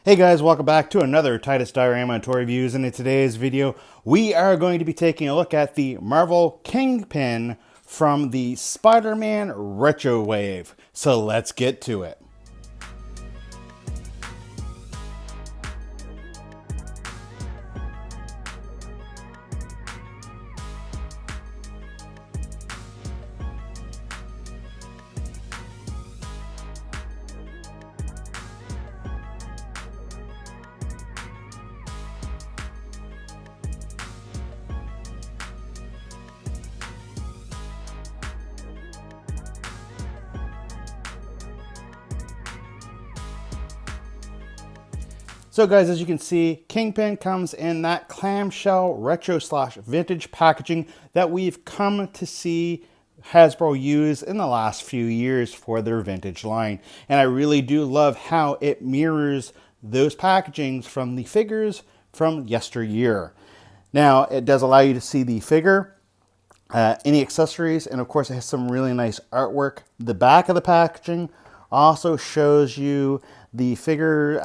Hey guys, welcome back to another Titus Diorama and Toy Reviews, and in today's video we are going to be taking a look at the Marvel Kingpin from the Spider-Man Retro Wave. So let's get to it. So guys, as you can see, Kingpin comes in that clamshell retro / vintage packaging that we've come to see Hasbro use in the last few years for their vintage line. And I really do love how it mirrors those packagings from the figures from yesteryear. Now, it does allow you to see the figure, any accessories, and of course it has some really nice artwork. The back of the packaging also shows you the figure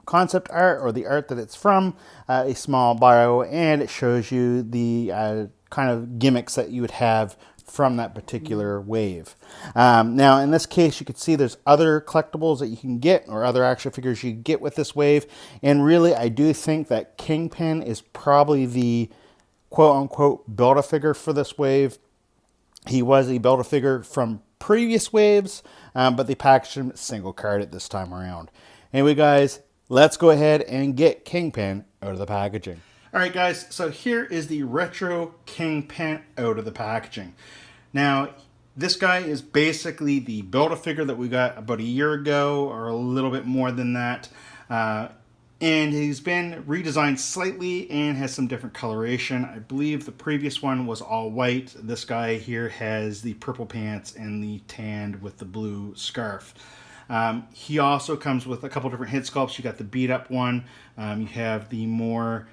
concept art, or the art that it's from, a small bio, and it shows you the kind of gimmicks that you would have from that particular wave. Now in this case you can see there's other collectibles that you can get, or other action figures you get with this wave, and really I do think that Kingpin is probably the quote-unquote Build-A-Figure for this wave. He was a Build-A-Figure from previous waves, but they packaged him single carded this time around. Anyway guys, let's go ahead and get Kingpin out of the packaging. Alright guys, so here is the retro Kingpin out of the packaging. Now, this guy is basically the Build-A-Figure that we got about a year ago, or a little bit more than that. And he's been redesigned slightly and has some different coloration. I believe the previous one was all white. This guy here has the purple pants and the tanned with the blue scarf. He also comes with a couple different head sculpts. You got the beat up one, you have the more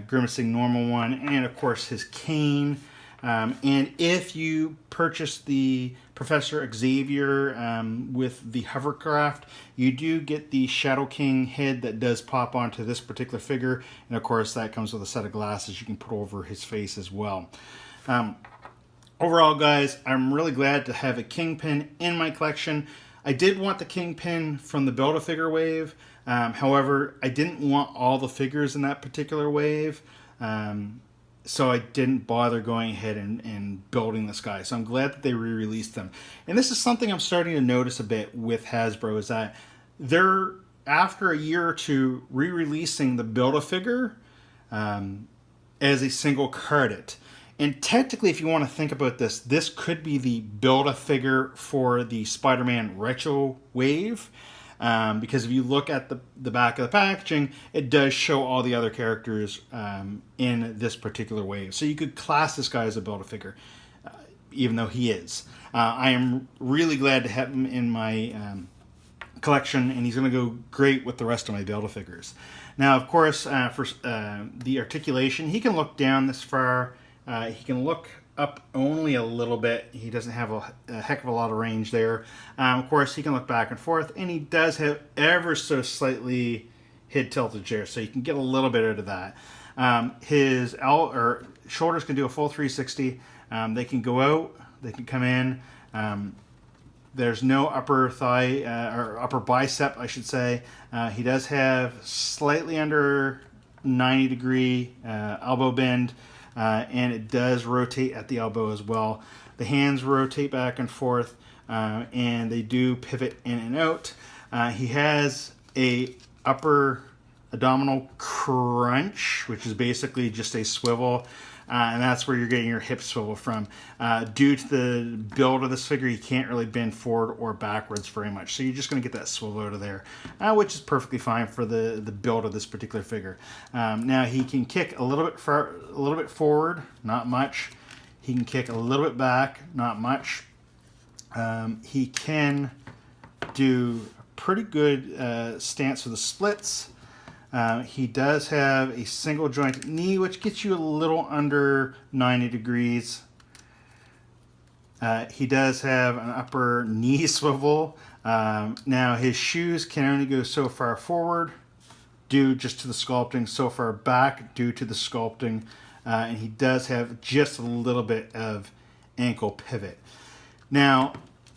grimacing normal one, and of course his cane. And if you purchase the Professor Xavier with the hovercraft, you do get the Shadow King head that does pop onto this particular figure. And of course that comes with a set of glasses you can put over his face as well. Overall guys, I'm really glad to have a Kingpin in my collection. I did want the Kingpin from the Build-A-Figure wave. However, I didn't want all the figures in that particular wave. So I didn't bother going ahead and building this guy. So I'm glad that they re-released them. And this is something I'm starting to notice a bit with Hasbro, is that they're, after a year or two, re-releasing the Build-A-Figure as a single carded. And technically, if you want to think about this, this could be the Build-A-Figure for the Spider-Man Retro Wave. Because if you look at the back of the packaging, it does show all the other characters in this particular wave. So you could class this guy as a Build-A-Figure, even though he is. I am really glad to have him in my collection, and he's going to go great with the rest of my Build-A-Figures. Now, of course, for the articulation, he can look down this far. He can look up only a little bit. He doesn't have a heck of a lot of range there. Of course, he can look back and forth, and he does have ever so slightly head tilted chair, so you can get a little bit out of that. His shoulders can do a full 360. They can go out, they can come in. There's no upper thigh, or upper bicep, I should say. He does have slightly under 90-degree elbow bend. And it does rotate at the elbow as well. The hands rotate back and forth, and they do pivot in and out. He has a upper abdominal crunch, which is basically just a swivel, and that's where you're getting your hip swivel from. Due to the build of this figure, you can't really bend forward or backwards very much, so you're just going to get that swivel out of there, which is perfectly fine for the build of this particular figure. Now he can kick a little bit forward, not much. He can kick a little bit back, not much. He can do a pretty good stance with the splits. He does have a single joint knee, which gets you a little under 90 degrees. He does have an upper knee swivel. Now his shoes can only go so far forward. due just to the sculpting, so far back due to the sculpting, and he does have just a little bit of ankle pivot. Now,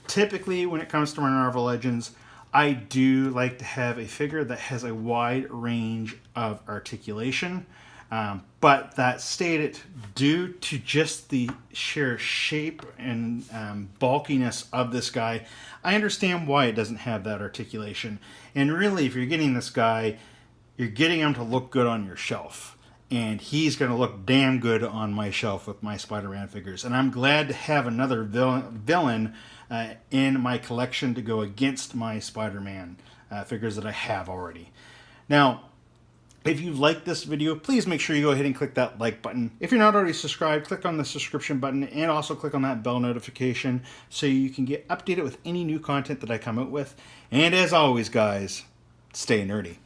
typically when it comes to my Marvel Legends, I do like to have a figure that has a wide range of articulation. But that stated, due to just the sheer shape and bulkiness of this guy, I understand why it doesn't have that articulation. And really, if you're getting this guy, you're getting him to look good on your shelf. And he's going to look damn good on my shelf with my Spider-Man figures. And I'm glad to have another villain in my collection to go against my Spider-Man figures that I have already. Now, if you liked this video, please make sure you go ahead and click that like button. If you're not already subscribed, click on the subscription button and also click on that bell notification so you can get updated with any new content that I come out with. And as always, guys, stay nerdy.